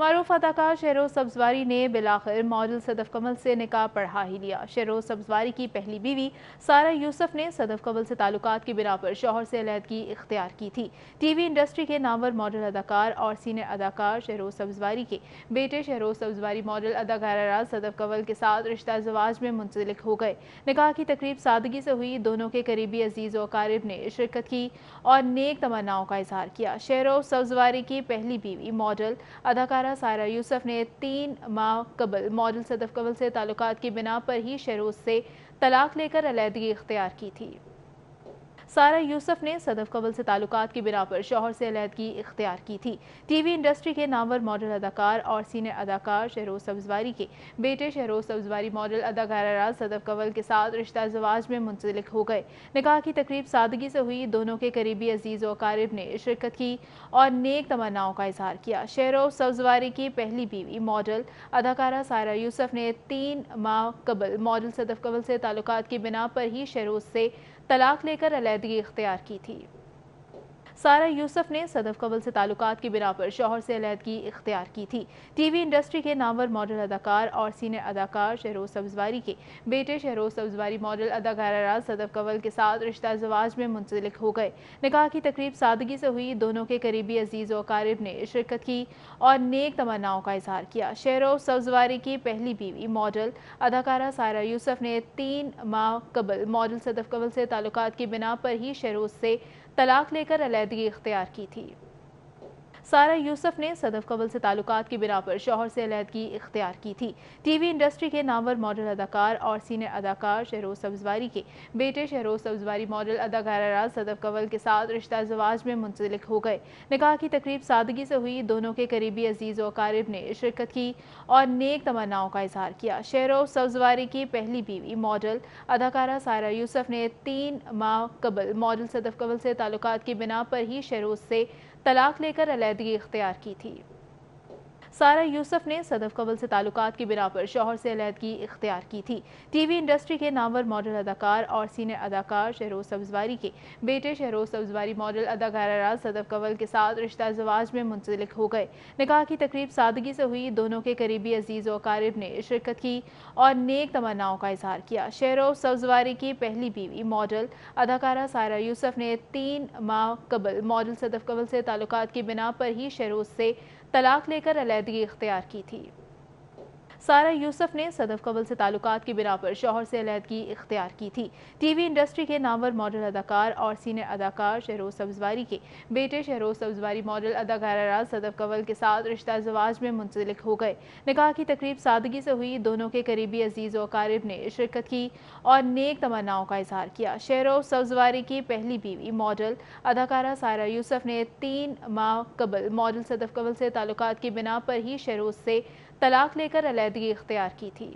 معروف اداکار شہروز سبزواری نے بالآخر ماڈل صدف کمل سے نکاح پڑھا ہی لیا۔ شہروز سبزواری کی پہلی بیوی سارہ یوسف نے صدف کمل سے تعلقات کی بنا پر شوہر سے علیحدگی اختیار کی تھی۔ ٹی وی انڈسٹری کے نامور ماڈل اداکار اور سینئر اداکار شہروز سبزواری کے بیٹے شہروز سبزواری ماڈل اداکارہ راز صدف کمل کے ساتھ رشتہ زواج میں منسلک ہو گئے۔ نکاح کی تقریب سادگی سے ہوئی، دونوں کے قریبی عزیز و اقارب نے شرکت کی اور نیک تمناؤں کا اظہار کیا۔ شہروز سبزواری کی پہلی بیوی ماڈل اداکارہ سارہ یوسف نے 3 ماہ قبل ماڈل صدف کمل سے تعلقات کی بنا پر ہی شہروز سے طلاق لے کر علیحدگی اختیار کی تھی۔ سارہ یوسف نے صدف کمل سے تعلقات کی بنا پر شوہر سے علیحدگی اختیار کی تھی۔ ٹی وی انڈسٹری کے نامور ماڈل اداکار اور سینئر اداکار شہروز سبزواری کے بیٹے شہروز سبزواری ماڈل اداکارہ راز صدف کمل کے ساتھ رشتہ زواج میں منسلک ہو گئے۔ نکاح کی تقریب سادگی سے ہوئی، دونوں کے قریبی عزیز و اقارب نے شرکت کی اور نیک تمناؤں کا اظہار کیا۔ شہروز سبزواری کی پہلی بیوی ماڈل اداکارہ سارہ یوسف نے 3 ماہ قبل ماڈل صدف کمل سے تعلقات کی بنا پر ہی شہروز سے طلاق لے کر علیحدگی اختیار کی تھی۔ سارہ یوسف نے صدف کمل سے تعلقات کی بنا پر شوہر سے علیحدگی اختیار کی تھی۔ ٹی وی انڈسٹری کے نامور ماڈل اداکار اور سینئر اداکار شہروز سبزواری کے بیٹے شہروز سبزواری ماڈل اداکارہ راز صدف کمل کے ساتھ رشتہ زواج میں منسلک ہو گئے۔ نکاح کی تقریب سادگی سے ہوئی، دونوں کے قریبی عزیز و اقارب نے شرکت کی اور نیک تمناؤں کا اظہار کیا۔ شہروز سبزواری کی پہلی بیوی ماڈل اداکارہ سارہ یوسف نے 3 ماہ قبل ماڈل صدف کمل سے تعلقات کی بنا پر ہی شہروز سے طلاق لے کر علیحدگی اختیار کی تھی۔ سارہ یوسف نے صدف کمل سے تعلقات کی بنا پر شوہر سے علیحدگی اختیار کی تھی۔ ٹی وی انڈسٹری کے نامور ماڈل اداکار اور سینئر اداکار شہروز سبزواری کے بیٹے شہروز سبزواری ماڈل اداکارہ راز صدف کمل کے ساتھ رشتہ زواج میں منسلک ہو گئے۔ نکاح کی تقریب سادگی سے ہوئی، دونوں کے قریبی عزیز و اقارب نے شرکت کی اور نیک تمناؤں کا اظہار کیا۔ شہروز سبزواری کی پہلی بیوی ماڈل اداکارہ سارہ یوسف نے 3 ماہ قبل ماڈل صدف کمل سے تعلقات کی بنا پر ہی شہروز سے طلاق لے کر علیحدگی اختیار کی تھی۔ سارہ یوسف نے صدف کمل سے تعلقات کی بنا پر شوہر سے علیحدگی اختیار کی تھی۔ ٹی وی انڈسٹری کے نامور ماڈل اداکار اور سینئر اداکار شہروز سبزواری کے بیٹے شہروز سبزواری ماڈل اداکارہ راز صدف کمل کے ساتھ رشتہ زواج میں منسلک ہو گئے۔ نکاح کی تقریب سادگی سے ہوئی، دونوں کے قریبی عزیز و اقارب نے شرکت کی اور نیک تمناؤں کا اظہار کیا۔ شہروز سبزواری کی پہلی بیوی ماڈل اداکارہ سارہ یوسف نے 3 ماہ قبل ماڈل صدف کمل سے تعلقات کی بنا پر ہی شہروز سے طلاق لے کر علیحدگی اختیار کی تھی۔ سارہ یوسف نے صدف کمل سے تعلقات کی بنا پر شوہر سے علیحدگی اختیار کی تھی۔ ٹی وی انڈسٹری کے نامور ماڈل اداکار اور سینئر اداکار شہروز سبزواری کے بیٹے شہروز سبزواری ماڈل اداکارہ راز صدف کمل کے ساتھ رشتہ زواج میں منسلک ہو گئے۔ نکاح کی تقریب سادگی سے ہوئی، دونوں کے قریبی عزیز و اقارب نے شرکت کی اور نیک تمناؤں کا اظہار کیا۔ شہروز سبزواری کی پہلی بیوی ماڈل اداکارہ سارہ یوسف نے 3 ماہ قبل ماڈل صدف کمل سے تعلقات کی بنا پر ہی شہروز سے طلاق لے کر علیحدگی اختیار کی تھی۔